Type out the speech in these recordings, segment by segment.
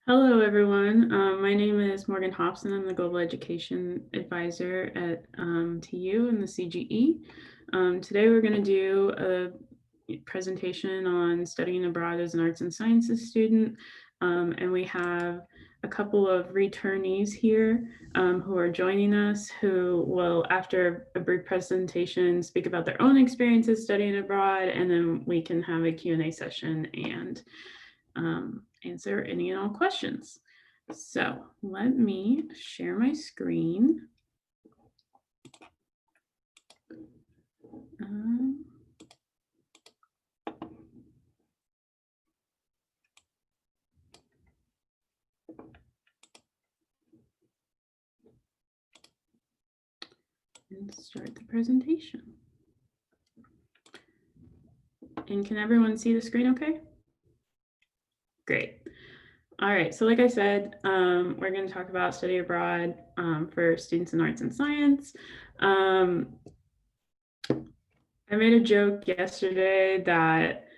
Hello, everyone. My name is Morgan Hobson. I'm the Global Education Advisor at TU and the CGE. Today, we're going to do a presentation on studying abroad as an arts and sciences student. And we have a couple of returnees here who are joining us who will, after a brief presentation, speak about their own experiences studying abroad, and then we can have a Q&A session and answer any and all questions. So let me share my screen. And start the presentation. And can everyone see the screen okay? Great. All right, so like I said, we're going to talk about study abroad for students in arts and science. I made a joke yesterday that,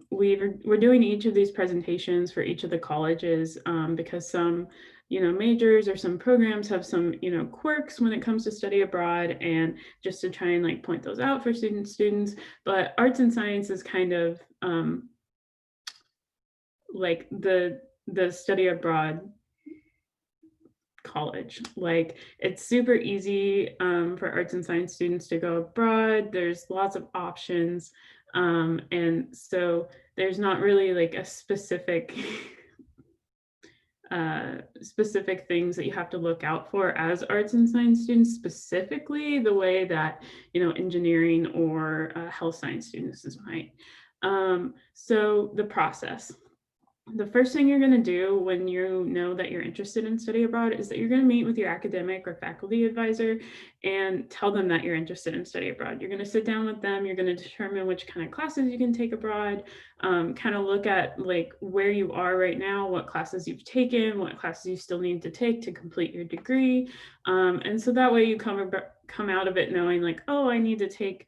we're doing each of these presentations for each of the colleges because some, majors or some programs have some, quirks when it comes to study abroad, and just to try and like point those out for students. But arts and science is kind of like the study abroad college. Like, it's super easy for arts and science students to go abroad. There's lots of options, and so there's not really like a specific things that you have to look out for as arts and science students, specifically the way that engineering or health science students might. So the process. The first thing you're going to do when you know that you're interested in study abroad is that you're going to meet with your academic or faculty advisor and tell them that you're interested in study abroad. You're going to sit down with them. You're going to determine which kind of classes you can take abroad, kind of look at like where you are right now, what classes you've taken, what classes you still need to take to complete your degree. And so that way you come out of it knowing like, oh, I need to take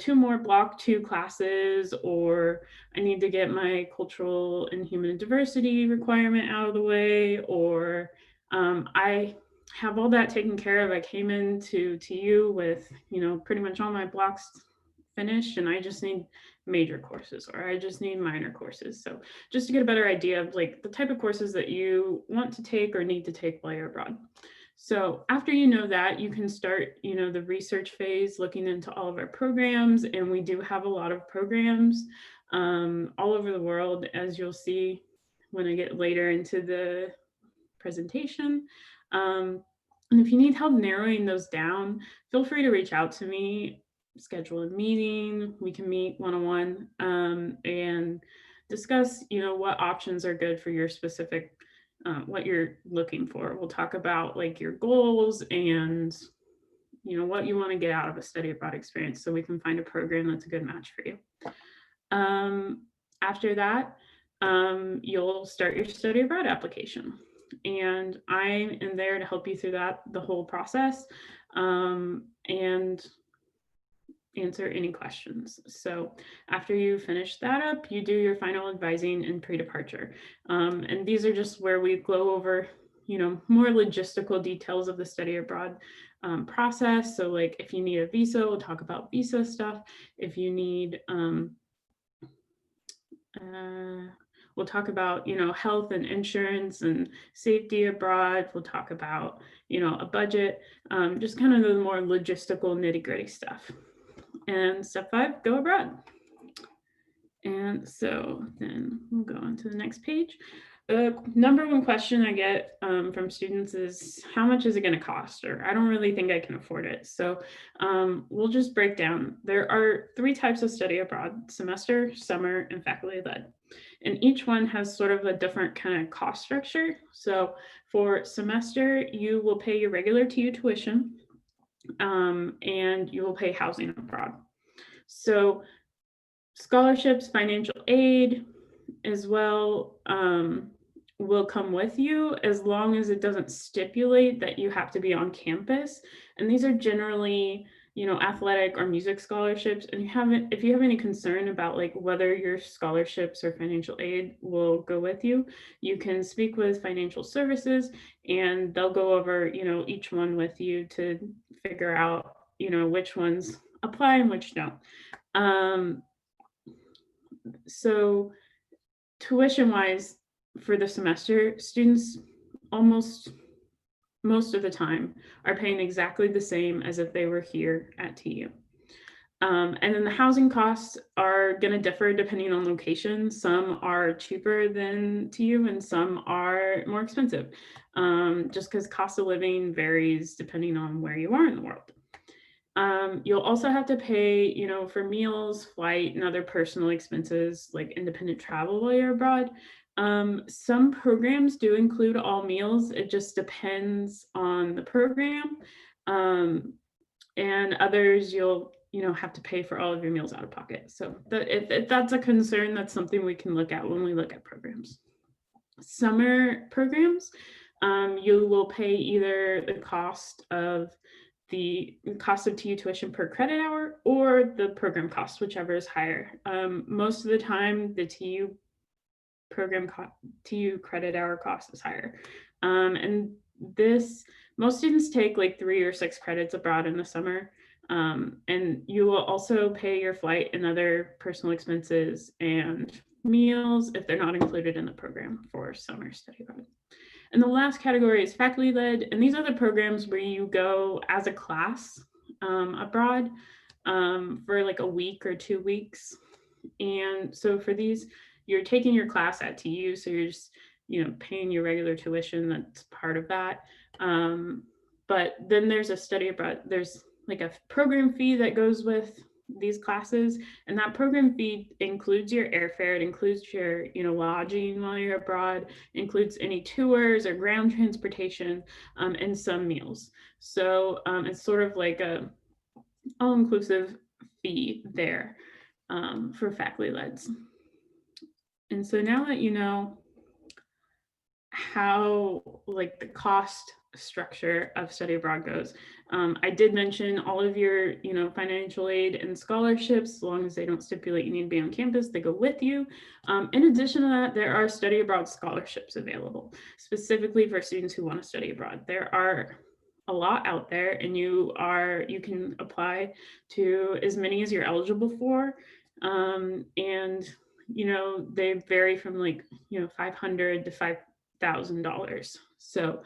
2 more Block 2 classes, or I need to get my cultural and human diversity requirement out of the way, or I have all that taken care of. I came into TU with, pretty much all my blocks finished, and I just need major courses, or I just need minor courses. So just to get a better idea of like the type of courses that you want to take or need to take while you're abroad. So after you know that, you can start, the research phase, looking into all of our programs. And we do have a lot of programs all over the world, as you'll see when I get later into the presentation. And if you need help narrowing those down, feel free to reach out to me, schedule a meeting. We can meet one-on-one and discuss, what options are good for your specific what you're looking for. We'll talk about like your goals and what you want to get out of a study abroad experience, so we can find a program that's a good match for you. After that, you'll start your study abroad application, and I am there to help you through that, the whole process, and answer any questions. So after you finish that up, you do your final advising and pre-departure. And these are just where we go over, more logistical details of the study abroad process. So like if you need a visa, we'll talk about visa stuff. If you need, we'll talk about, health and insurance and safety abroad. We'll talk about, a budget, just kind of the more logistical nitty-gritty stuff. And step 5, go abroad. And so then we'll go on to the next page. The number one question I get from students is, how much is it going to cost? Or I don't really think I can afford it. So we'll just break down. There are 3 types of study abroad: semester, summer, and faculty led. And each one has sort of a different kind of cost structure. So for semester, you will pay your regular TU tuition, and you will pay housing abroad. So scholarships, financial aid as well will come with you, as long as it doesn't stipulate that you have to be on campus. And these are generally, athletic or music scholarships, and if you have any concern about like whether your scholarships or financial aid will go with you, you can speak with financial services and they'll go over, each one with you to figure out, which ones apply and which don't. Um, so tuition wise for the semester, students almost most of the time are paying exactly the same as if they were here at TU. And then the housing costs are going to differ depending on location. Some are cheaper than TU and some are more expensive, just because cost of living varies depending on where you are in the world. You'll also have to pay, for meals, flight, and other personal expenses like independent travel while you're abroad. Some programs do include all meals. It just depends on the program. And others you'll, have to pay for all of your meals out of pocket. So if that's a concern, that's something we can look at when we look at programs. Summer programs, you will pay either the cost of TU tuition per credit hour or the program cost, whichever is higher. Most of the time, the TU TU credit hour cost is higher. And most students take like 3 or 6 credits abroad in the summer. And you will also pay your flight and other personal expenses and meals if they're not included in the program for summer study abroad. And the last category is faculty led. And these are the programs where you go as a class abroad for like a week or 2 weeks. And so for these, you're taking your class at TU, so you're just, paying your regular tuition. That's part of that. But then there's a study abroad. There's like a program fee that goes with these classes, and that program fee includes your airfare, it includes your lodging while you're abroad, includes any tours or ground transportation, and some meals. So it's sort of like a all-inclusive fee there for faculty leds. And so now that you know how like the cost structure of study abroad goes, I did mention all of your financial aid and scholarships, as long as they don't stipulate you need to be on campus, they go with you. In addition to that, there are study abroad scholarships available specifically for students who want to study abroad. There are a lot out there, and you can apply to as many as you're eligible for, and they vary from like $500 to $5,000. So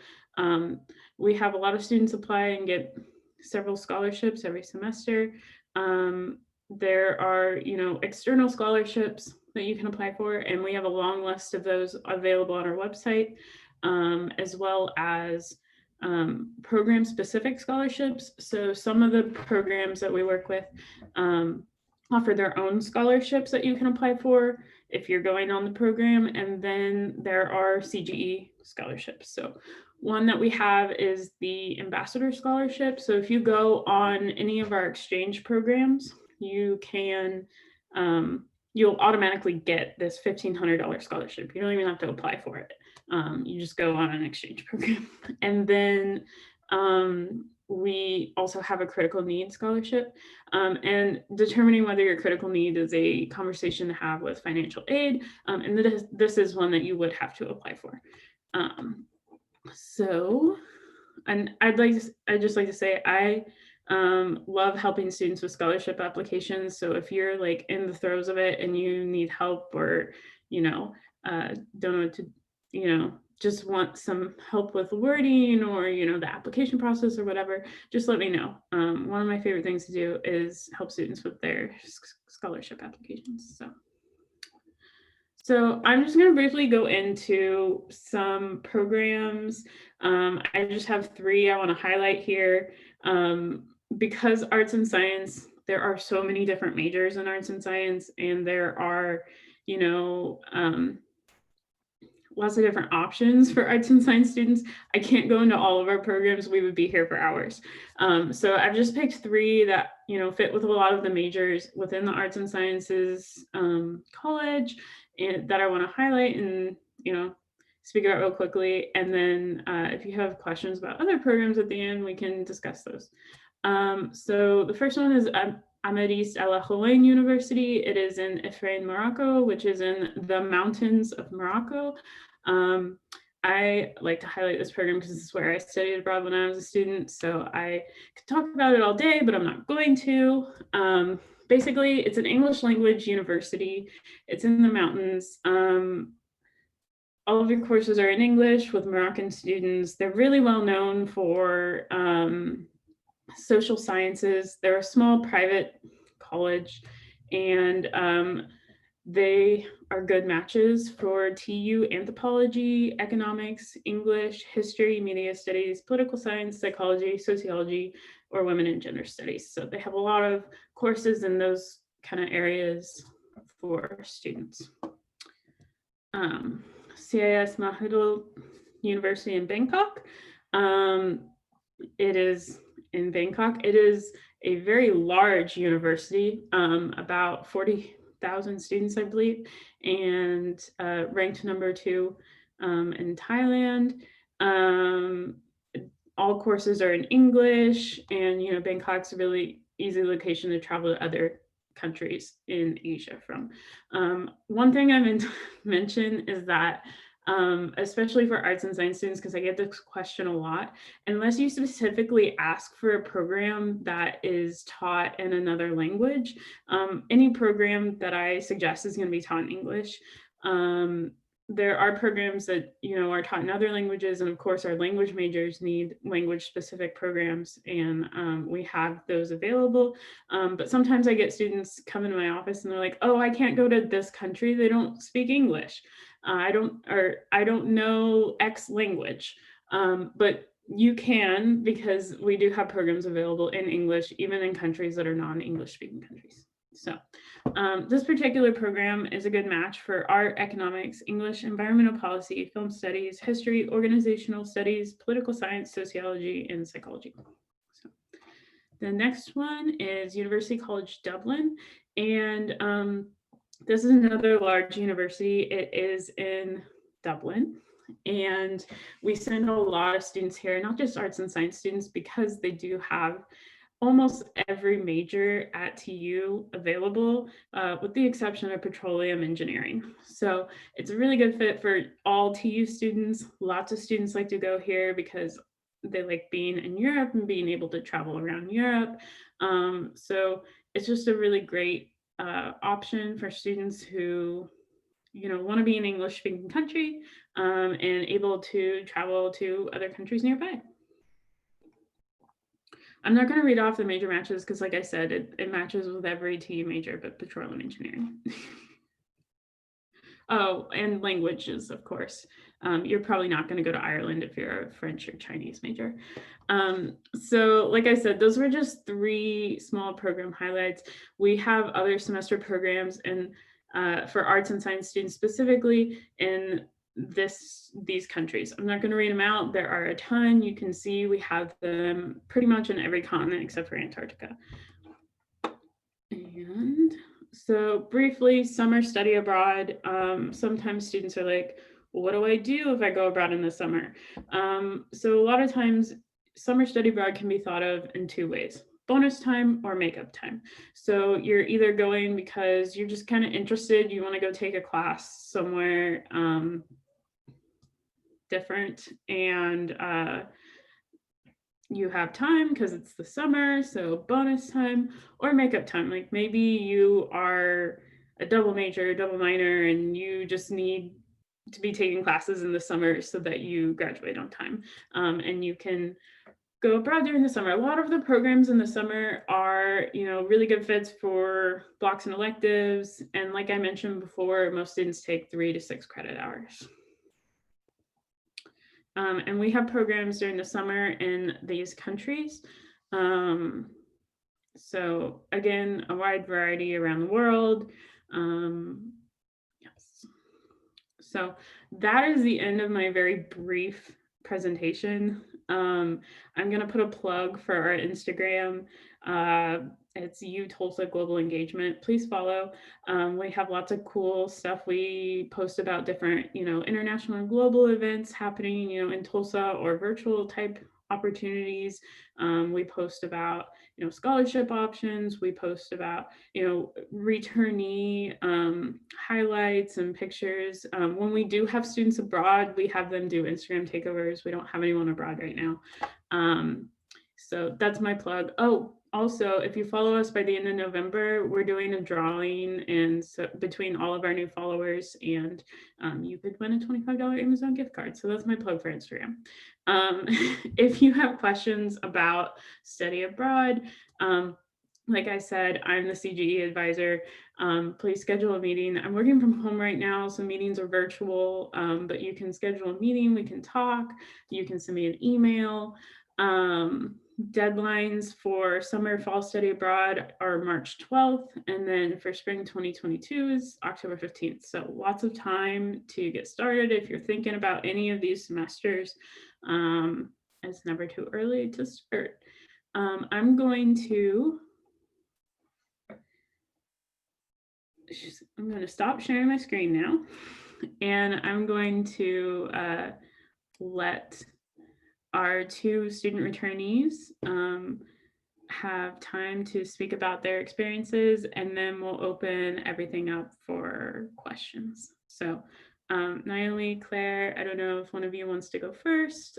we have a lot of students apply and get several scholarships every semester. There are external scholarships that you can apply for, and we have a long list of those available on our website, as well as program specific scholarships. So some of the programs that we work with offer their own scholarships that you can apply for if you're going on the program. And then there are CGE scholarships. So one that we have is the Ambassador Scholarship. So if you go on any of our exchange programs, you can, you'll automatically get this $1,500 scholarship. You don't even have to apply for it. You just go on an exchange program. And then we also have a critical need scholarship, and determining whether your critical need is a conversation to have with financial aid. And this is one that you would have to apply for. And I'd just like to say, I love helping students with scholarship applications. So if you're like in the throes of it and you need help, or, don't know what to, just want some help with wording, or, the application process or whatever, just let me know. One of my favorite things to do is help students with their scholarship applications. So I'm just going to briefly go into some programs. I just have 3 I want to highlight here. Because arts and science, there are so many different majors in arts and science, and there are, lots of different options for arts and science students. I can't go into all of our programs. We would be here for hours. So I've just picked 3 that, fit with a lot of the majors within the arts and sciences college, and that I want to highlight and, speak about real quickly. And then if you have questions about other programs at the end, we can discuss those. So the first one is Amadis El Alaouen University. It is in Ifrane, Morocco, which is in the mountains of Morocco. I like to highlight this program because this is where I studied abroad when I was a student. So I could talk about it all day, but I'm not going to. Basically, it's an English language university. It's in the mountains. All of your courses are in English with Moroccan students. They're really well known for social sciences. They're a small private college, and they are good matches for TU anthropology, economics, English, history, media studies, political science, psychology, sociology, or women and gender studies. So they have a lot of courses in those kind of areas for students. CIS Mahidol University in Bangkok. It is in Bangkok. It is a very large university, about 40,000 students, I believe, and ranked number 2 in Thailand. All courses are in English, and Bangkok's a really easy location to travel to other countries in Asia from. One thing I meant to mention is that especially for arts and science students, because I get this question a lot, unless you specifically ask for a program that is taught in another language, any program that I suggest is going to be taught in English. There are programs that are taught in other languages, and of course our language majors need language specific programs, and we have those available. But sometimes I get students come into my office and they're like, oh, I can't go to this country, they don't speak English. I don't know X language. But you can, because we do have programs available in English, even in countries that are non-English speaking countries. So this particular program is a good match for art, economics, English, environmental policy, film studies, history, organizational studies, political science, sociology, and psychology. So the next one is University College Dublin. And this is another large university. It is in Dublin. And we send a lot of students here, not just arts and science students, because they do have almost every major at TU available, with the exception of petroleum engineering. So it's a really good fit for all TU students. Lots of students like to go here because they like being in Europe and being able to travel around Europe. So it's just a really great option for students who want to be in an English speaking country, and able to travel to other countries nearby. I'm not going to read off the major matches because, like I said, it matches with every TU major but petroleum engineering. Oh, and languages, of course. You're probably not going to go to Ireland if you're a French or Chinese major. So like I said, those were just 3 small program highlights. We have other semester programs, and for arts and science students specifically in these countries. I'm not going to read them out. There are a ton. You can see we have them pretty much in every continent except for Antarctica. And so briefly, summer study abroad. Sometimes students are like, well, what do I do if I go abroad in the summer? So a lot of times summer study abroad can be thought of in 2 ways: bonus time or makeup time. So you're either going because you're just kind of interested, you want to go take a class somewhere different, and you have time because it's the summer, so bonus time, or makeup time. Like maybe you are a double major, double minor, and you just need to be taking classes in the summer so that you graduate on time, and you can go abroad during the summer. A lot of the programs in the summer are, really good fits for blocks and electives. And like I mentioned before, most students take 3 to 6 credit hours. And we have programs during the summer in these countries. So again, a wide variety around the world. Yes. So that is the end of my very brief presentation. I'm going to put a plug for our Instagram. It's Tulsa Global Engagement. Please follow. We have lots of cool stuff. We post about different, international and global events happening, in Tulsa, or virtual type opportunities. We post about, scholarship options. We post about, returnee highlights and pictures. When we do have students abroad, we have them do Instagram takeovers. We don't have anyone abroad right now. So that's my plug. Oh, also, if you follow us by the end of November, we're doing a drawing, and so between all of our new followers, and you could win a $25 Amazon gift card. So that's my plug for Instagram. If you have questions about study abroad, like I said, I'm the CGE advisor. Please schedule a meeting. I'm working from home right now, so meetings are virtual, but you can schedule a meeting. We can talk. You can send me an email. Deadlines for summer fall study abroad are March 12th, and then for spring 2022 is October 15th. So lots of time to get started if you're thinking about any of these semesters. It's never too early to start. I'm going to stop sharing my screen now, and I'm going to let our two student returnees have time to speak about their experiences, and then we'll open everything up for questions. So Naomi, Claire, I don't know if one of you wants to go first.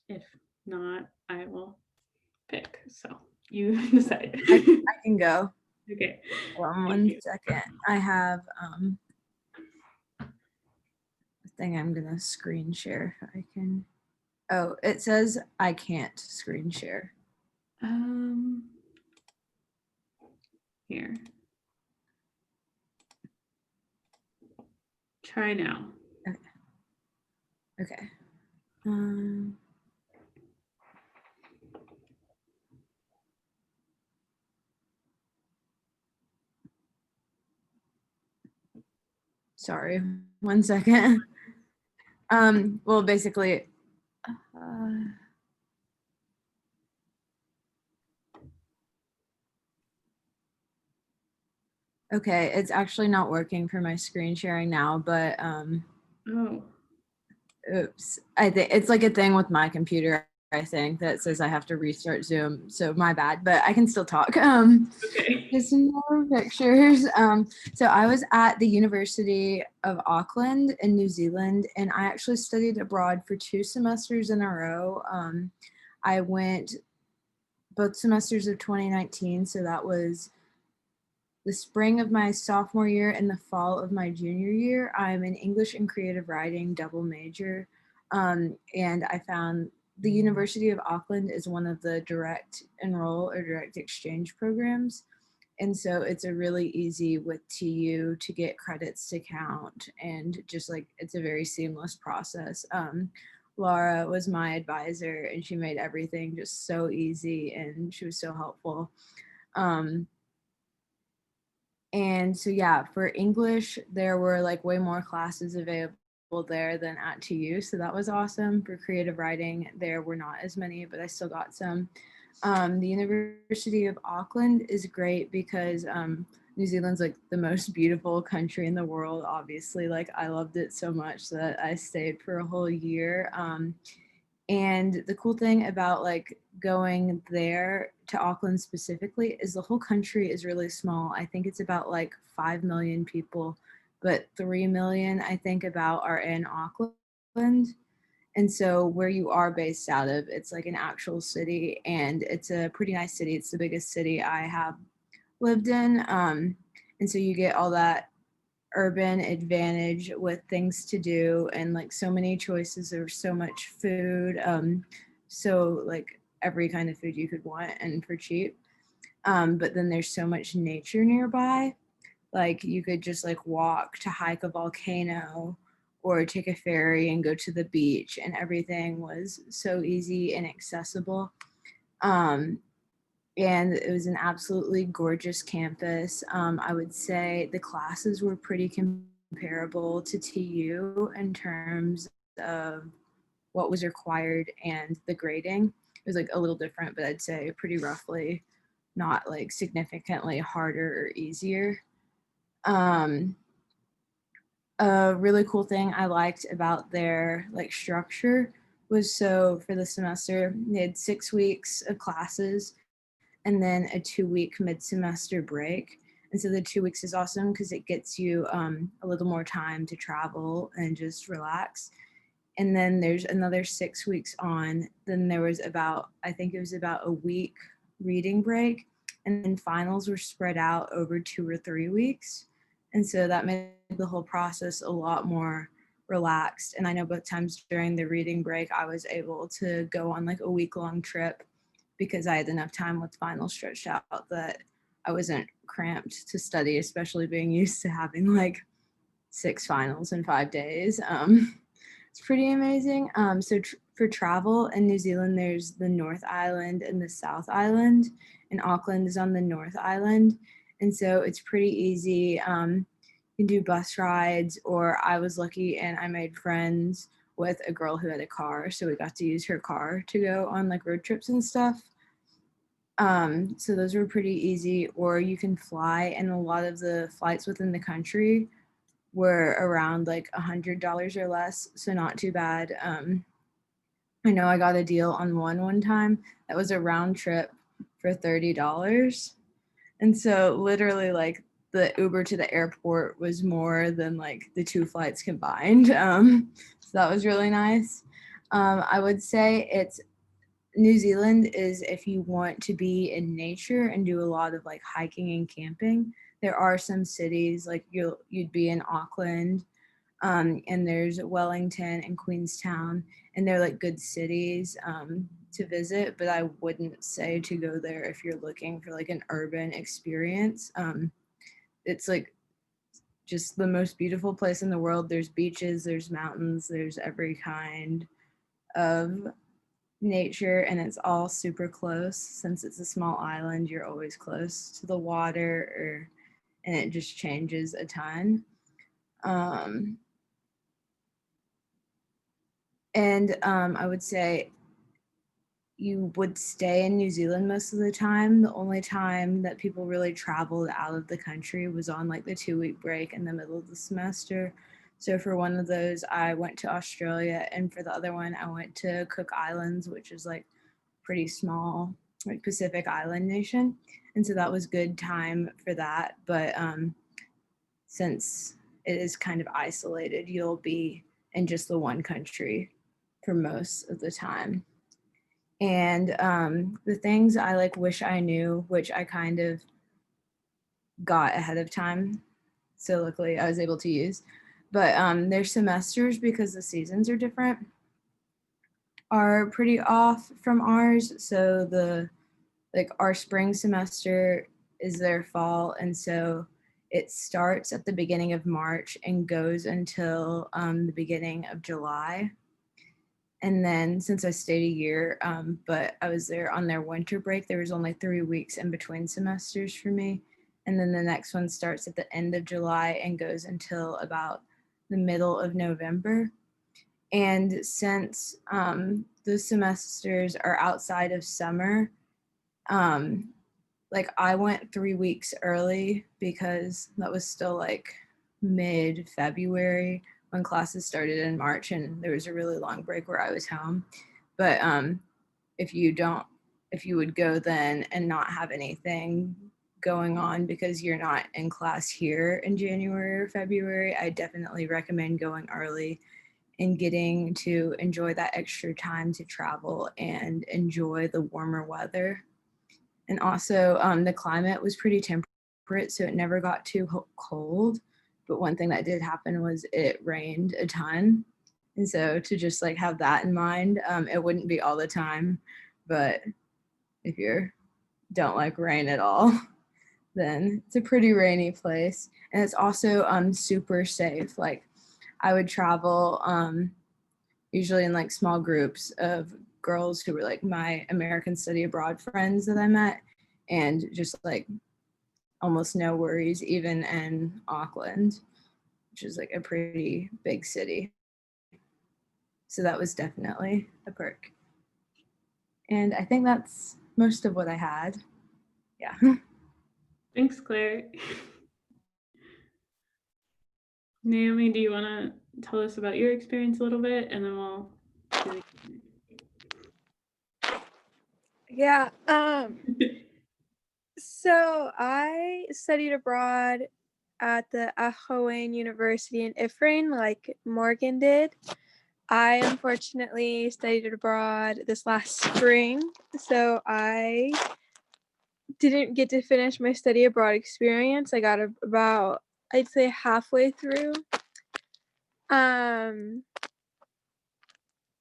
If not, I will pick. So you decide. I can go. Okay. One second. I have a thing I'm gonna screen share. I can. Oh, it says I can't screen share. Here. Try now. Okay. Sorry, 1 second. Well, basically, okay, it's actually not working for my screen sharing now, but oops. I think it's like a thing with my computer, I think, that says I have to restart Zoom. So my bad, but I can still talk. Okay. Just some more pictures. So I was at the University of Auckland in New Zealand, and I actually studied abroad for 2 semesters in a row. I went both semesters of 2019, so that was the spring of my sophomore year and the fall of my junior year. I'm an English and creative writing double major, and I found the University of Auckland is one of the direct enroll or direct exchange programs. And so it's a really easy with TU to get credits to count, and just like it's a very seamless process. Laura was my advisor, and she made everything just so easy, and she was so helpful. And so, yeah, for English, there were like way more classes available there than at TU. So that was awesome. For creative writing, there were not as many, but I still got some. The University of Auckland is great because New Zealand's like the most beautiful country in the world, obviously. Like I loved it so much that I stayed for a whole year. And the cool thing about like going there to Auckland specifically is the whole country is really small. I think it's about like 5 million people, but 3 million I think about are in Auckland. And so where you are based out of, it's like an actual city, and it's a pretty nice city. It's the biggest city I have lived in. And so you get all that urban advantage with things to do and like so many choices. There's so much food, so like every kind of food you could want and for cheap. But then there's so much nature nearby. Like you could just like walk to hike a volcano or take a ferry and go to the beach, and everything was so easy and accessible. And it was an absolutely gorgeous campus. I would say the classes were pretty comparable to TU in terms of what was required and the grading. It was like a little different, but I'd say pretty roughly, not like significantly harder or easier. A really cool thing I liked about their like structure was so for the semester, they had 6 weeks of classes and then a 2 week mid-semester break. And so the 2 weeks is awesome because it gets you a little more time to travel and just relax. And then there's another 6 weeks on. Then there was about, I think it was about a week reading break. And then finals were spread out over 2 or 3 weeks. And so that made the whole process a lot more relaxed. And I know both times during the reading break, I was able to go on like a week-long trip because I had enough time with finals stretched out that I wasn't cramped to study, especially being used to having like 6 finals in 5 days. It's pretty amazing. For travel in New Zealand, there's the North Island and the South Island, and Auckland is on the North Island. And so it's pretty easy. You can do bus rides, or I was lucky and I made friends with a girl who had a car. So we got to use her car to go on like road trips and stuff. So those were pretty easy, or you can fly, and a lot of the flights within the country were around like $100 or less, so not too bad. I know I got a deal on one time that was a round trip for $30, and so literally like the Uber to the airport was more than like the two flights combined. So that was really nice. I would say it's New Zealand is if you want to be in nature and do a lot of like hiking and camping. There are some cities like you'd be in Auckland, and there's Wellington and Queenstown, and they're like good cities to visit. But I wouldn't say to go there if you're looking for like an urban experience. It's like just the most beautiful place in the world. There's beaches, there's mountains, there's every kind of nature, and it's all super close. Since it's a small island, you're always close to the water, and it just changes a ton. um, I would say you would stay in New Zealand most of the time. The only time that people really traveled out of the country was on like the 2 week break in the middle of the semester. So for one of those, I went to Australia, and for the other one, I went to Cook Islands, which is like pretty small, like Pacific Island nation. And so that was good time for that. But since it is kind of isolated, you'll be in just the one country for most of the time. And the things I like wish I knew, which I kind of got ahead of time, so luckily I was able to use. But their semesters, because the seasons are different, are pretty off from ours. So our spring semester is their fall, and so it starts at the beginning of March and goes until the beginning of July. And then since I stayed a year, but I was there on their winter break, there was only 3 weeks in between semesters for me. And then the next one starts at the end of July and goes until about the middle of November. And since those semesters are outside of summer, um, like I went 3 weeks early because that was still like mid-February when classes started in March, and there was a really long break where I was home. But if you don't, if you would go then and not have anything going on because you're not in class here in January or February, I definitely recommend going early and getting to enjoy that extra time to travel and enjoy the warmer weather. And also, the climate was pretty temperate, so it never got too cold. But one thing that did happen was it rained a ton. And so to just like have that in mind, it wouldn't be all the time. But if you don't like rain at all, then it's a pretty rainy place. And it's also super safe. Like I would travel usually in like small groups of girls who were like my American study abroad friends that I met, and just like almost no worries even in Auckland, which is like a pretty big city. So that was definitely a perk. And I think that's most of what I had. Yeah. Thanks, Claire. Naomi, do you want to tell us about your experience a little bit, and then we'll Yeah. So I studied abroad at the Auckland University in Ifrane, like Morgan did. I unfortunately studied abroad this last spring, so I didn't get to finish my study abroad experience. I got about, I'd say, halfway through. Um,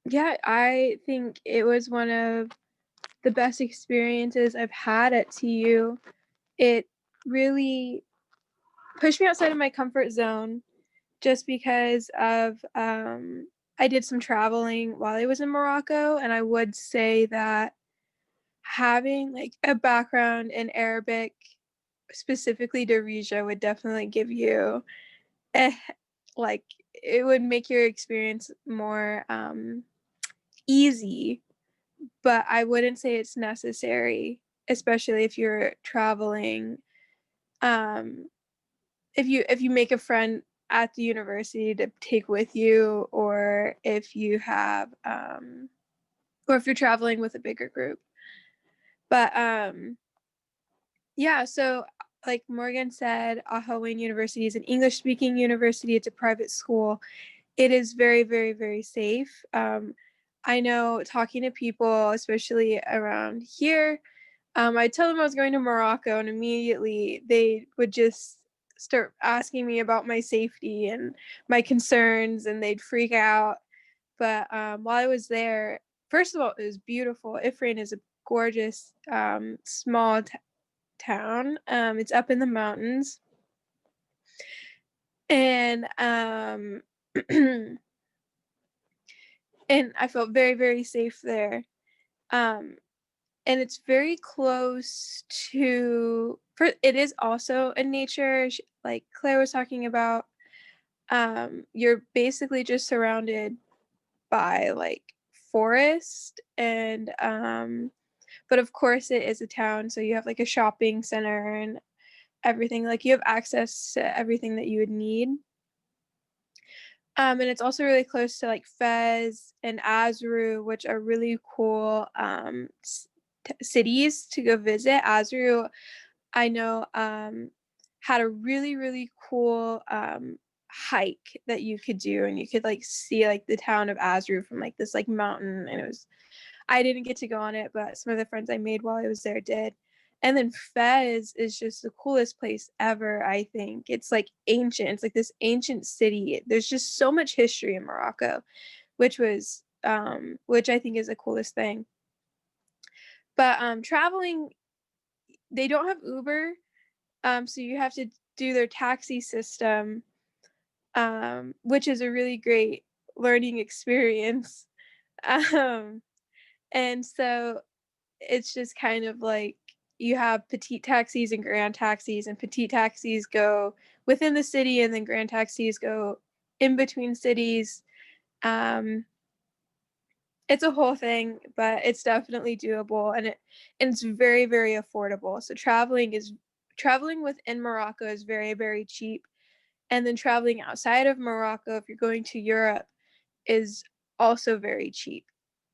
yeah, I think it was one of the best experiences I've had at TU. It really pushed me outside of my comfort zone just because of I did some traveling while I was in Morocco, and I would say that having like a background in Arabic, specifically Darija, would definitely give you a, like it would make your experience more easy, but I wouldn't say it's necessary, especially if you're traveling. Um, if you make a friend at the university to take with you, or if you have or if you're traveling with a bigger group. But yeah, so like Morgan said, Ahaween University is an English speaking university. It's a private school. It is very, very, very safe. I know talking to people, especially around here, I tell them I was going to Morocco, and immediately they would just start asking me about my safety and my concerns, and they'd freak out. But while I was there, first of all, it was beautiful. Ifrane is a gorgeous small town. It's up in the mountains, and and I felt very, very safe there. Um, and it's very close to. It is also a nature, like Claire was talking about. You're basically just surrounded by like forest, and but of course it is a town, so you have like a shopping center and everything. Like you have access to everything that you would need. And it's also really close to like Fez and Azru, which are really cool cities to go visit. Azru, I know, had a really, really cool hike that you could do, and you could like see like the town of Azru from like this like mountain, and it was, I didn't get to go on it, but some of the friends I made while I was there did. And then Fez is just the coolest place ever, I think. It's like ancient. It's like this ancient city. There's just so much history in Morocco, which I think is the coolest thing. But traveling, they don't have Uber, so you have to do their taxi system, which is a really great learning experience. Um, and so it's just kind of like you have petite taxis and grand taxis, and petite taxis go within the city, and then grand taxis go in between cities. Um, it's a whole thing, but it's definitely doable, and it's very, very affordable. So traveling within Morocco is very, very cheap, and then traveling outside of Morocco, if you're going to Europe, is also very cheap.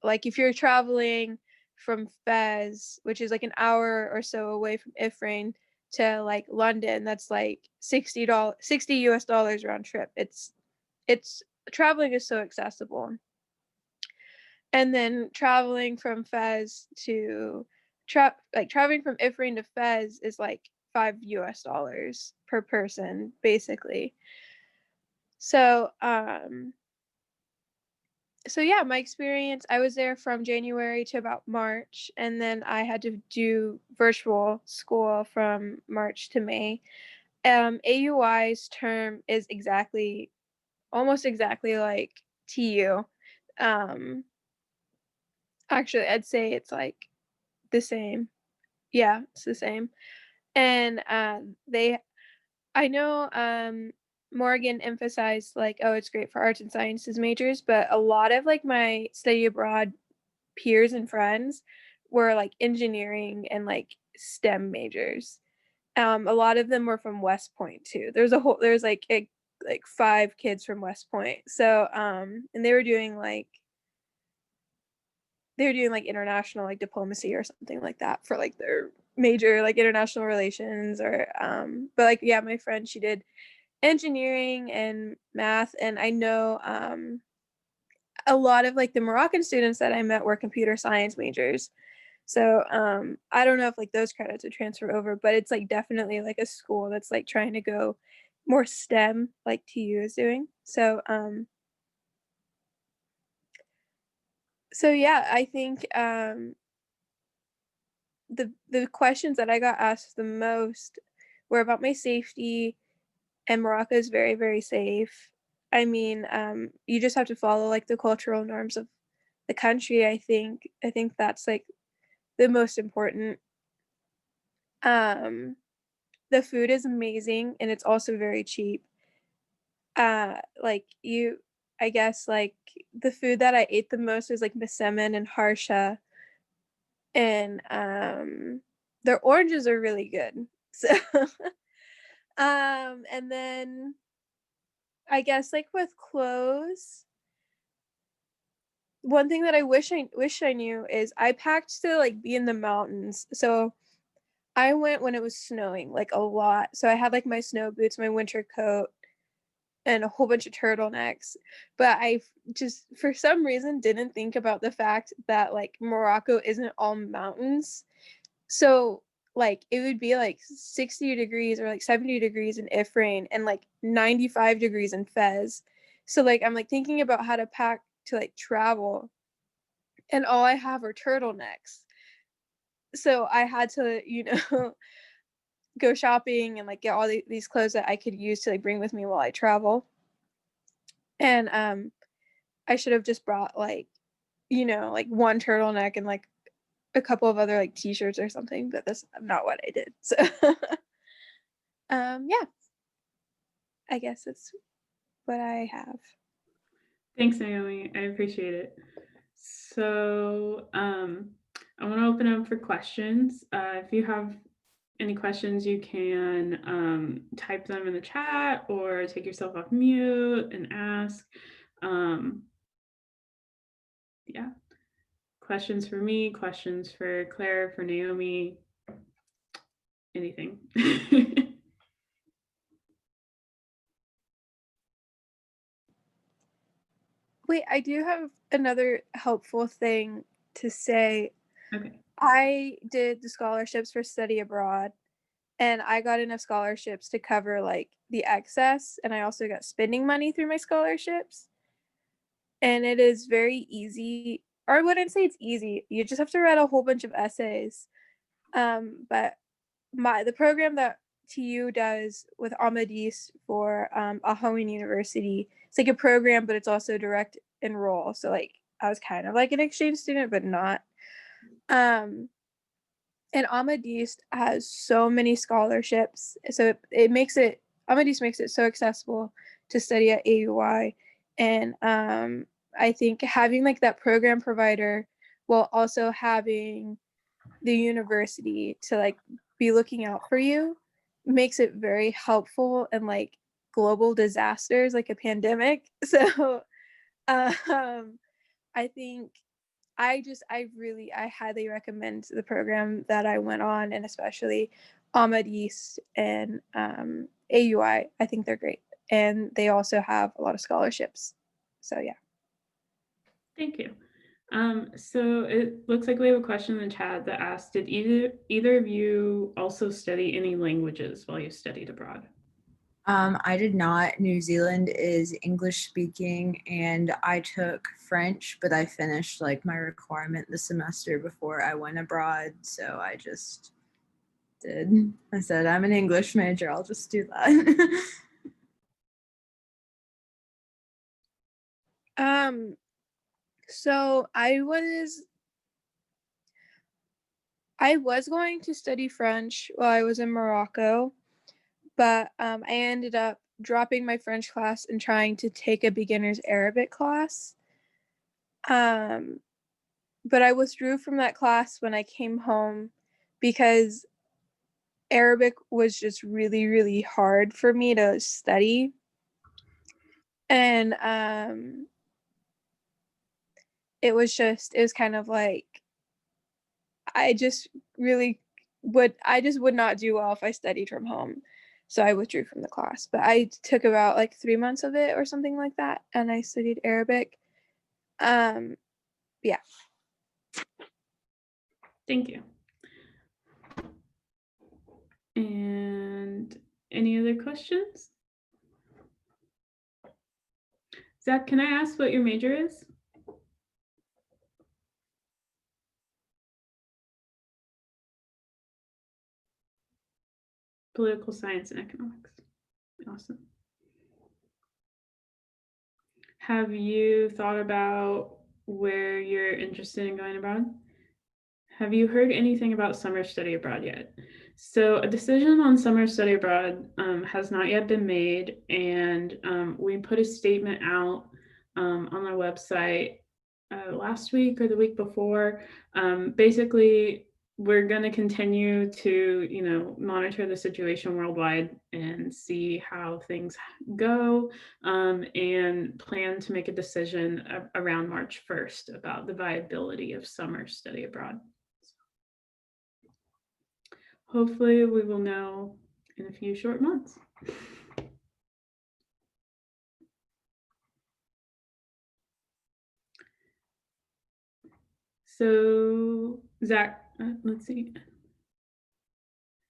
Like if you're traveling from Fez, which is like an hour or so away from Ifrane, to like London, that's like $60 US dollars round trip. It's traveling is so accessible. And then traveling from Fez to traveling from Ifrane to Fez is like $5 US dollars per person, basically. So so yeah, my experience, I was there from January to about March, and then I had to do virtual school from March to May. AUI's term is almost exactly like TU. Um, Actually, I'd say it's like the same. Yeah, it's the same. And I know Morgan emphasized like, oh, it's great for arts and sciences majors, but a lot of like my study abroad peers and friends were like engineering and like STEM majors. A lot of them were from West Point too. There's like 5 kids from West Point. So and they were doing like they're doing like international like diplomacy or something like that for like their major like international relations or but like yeah, my friend, she did engineering and math, and I know a lot of like the Moroccan students that I met were computer science majors. So I don't know if like those credits would transfer over, but it's like definitely like a school that's like trying to go more STEM like TU is doing. So yeah, I think the questions that I got asked the most were about my safety, and Morocco is very, very safe. I mean, you just have to follow like the cultural norms of the country. I think that's like the most important. Um, the food is amazing and it's also very cheap. Like you, I guess like the food that I ate the most was like misemen and harsha, and their oranges are really good. So, and then I guess like with clothes, one thing that I wish I knew is I packed to like be in the mountains. So I went when it was snowing like a lot. So I had like my snow boots, my winter coat, and a whole bunch of turtlenecks. But I just for some reason didn't think about the fact that like Morocco isn't all mountains. So like it would be like 60 degrees or like 70 degrees in Ifrane and like 95 degrees in Fez. So like I'm like thinking about how to pack to like travel, and all I have are turtlenecks. So I had to, go shopping and like get all these clothes that I could use to like bring with me while I travel. And I should have just brought like, like one turtleneck and like a couple of other like t-shirts or something, but that's not what I did. So yeah, I guess that's what I have. Thanks, Naomi. I appreciate it. So I want to open up for questions. If you have any questions, you can type them in the chat or take yourself off mute and ask. Um, yeah, questions for me, questions for Claire, for Naomi, anything. Wait, I do have another helpful thing to say. Okay. I did the scholarships for study abroad, and I got enough scholarships to cover like the excess, and I also got spending money through my scholarships. And it is very easy, or I wouldn't say it's easy. You just have to write a whole bunch of essays. But the program that TU does with Amadis for Ahaween University, it's like a program, but it's also direct enroll. So like I was kind of like an exchange student, but not. Um, and Amadis has so many scholarships, so it makes it Amadis makes it so accessible to study at AUI, and I think having like that program provider while also having the university to like be looking out for you makes it very helpful in like global disasters like a pandemic. So I think I highly recommend the program that I went on, and especially Ahmad East and AUI. I think they're great, and they also have a lot of scholarships. So yeah. Thank you. So it looks like we have a question in the chat that asked, did either of you also study any languages while you studied abroad? I did not. New Zealand is English speaking, and I took French, but I finished like my requirement the semester before I went abroad. So I just did. I said, I'm an English major. I'll just do that. So I was going to study French while I was in Morocco, but I ended up dropping my French class and trying to take a beginner's Arabic class. Um, but I withdrew from that class when I came home because Arabic was just really, really hard for me to study. And it was kind of like, I just would not do well if I studied from home. So I withdrew from the class, but I took about like 3 months of it or something like that. And I studied Arabic. Yeah. Thank you. And any other questions? Zach, can I ask what your major is? Political science and economics. Awesome. Have you thought about where you're interested in going abroad? Have you heard anything about summer study abroad yet? So a decision on summer study abroad has not yet been made, and we put a statement out on our website last week or the week before. Basically, we're going to continue to, monitor the situation worldwide and see how things go, and plan to make a decision around March 1st about the viability of summer study abroad. Hopefully we will know in a few short months. So Zach, let's see.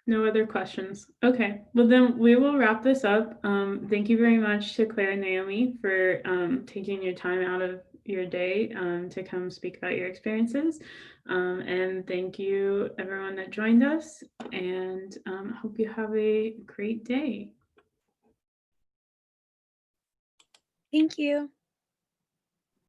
No other questions. Okay, well then we will wrap this up. Thank you very much to Claire and Naomi for taking your time out of your day to come speak about your experiences. And thank you everyone that joined us, and hope you have a great day. Thank you.